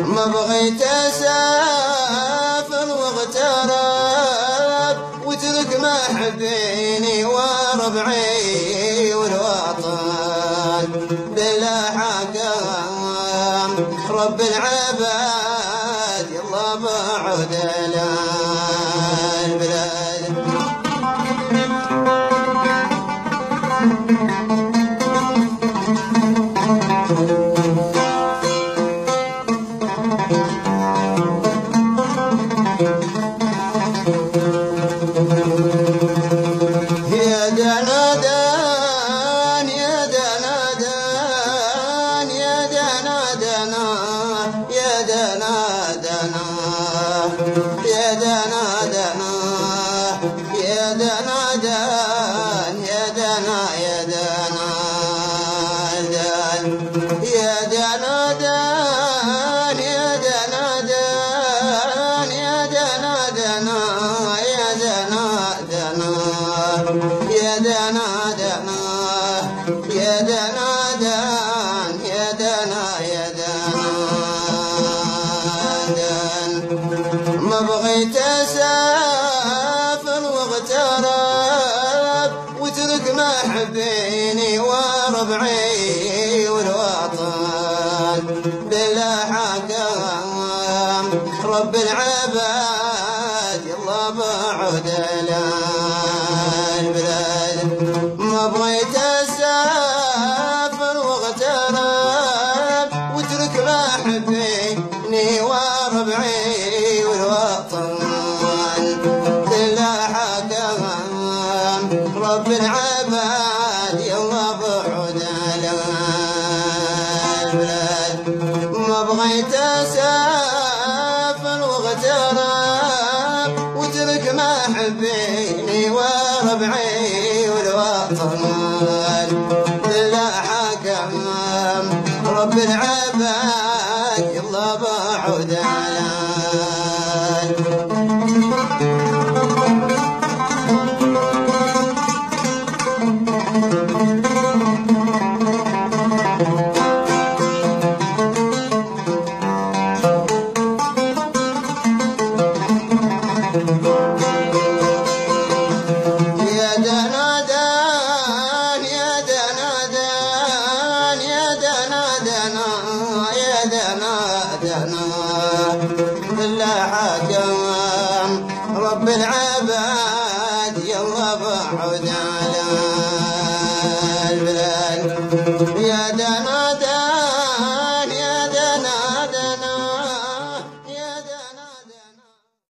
ما بغيت اسافر واغترب وترك محبيني وربعي والوطن بلا حكم رب العباد يلا بعد البلاد. يا دنادن يا دنادن يا دنادن يا دنادن يا دنادن يا دنادن يا دنا يا دنادن يا دنادن يا دنادن يا دنادن يا دنادن يا دنادن يا دنادن يا دنا يا دنادن. ما بغيت اسافر واغترب وترك محبيني وربعي والوطن بلا حكم رب العباد يلا بعد البلاد. ما بغيت اسافر واغترب وترك محبيني وربعي والوطن بلا حكم رب العباد يلا بعد البلاد. ما بغيت اسافر واغترب وترك محبيني وربعي والوطن بلا حكم رب العباد يلا بعد يا دنادن يا دنادن يا دنادن يا دنادن بلا حكم رب العباد يلا بعد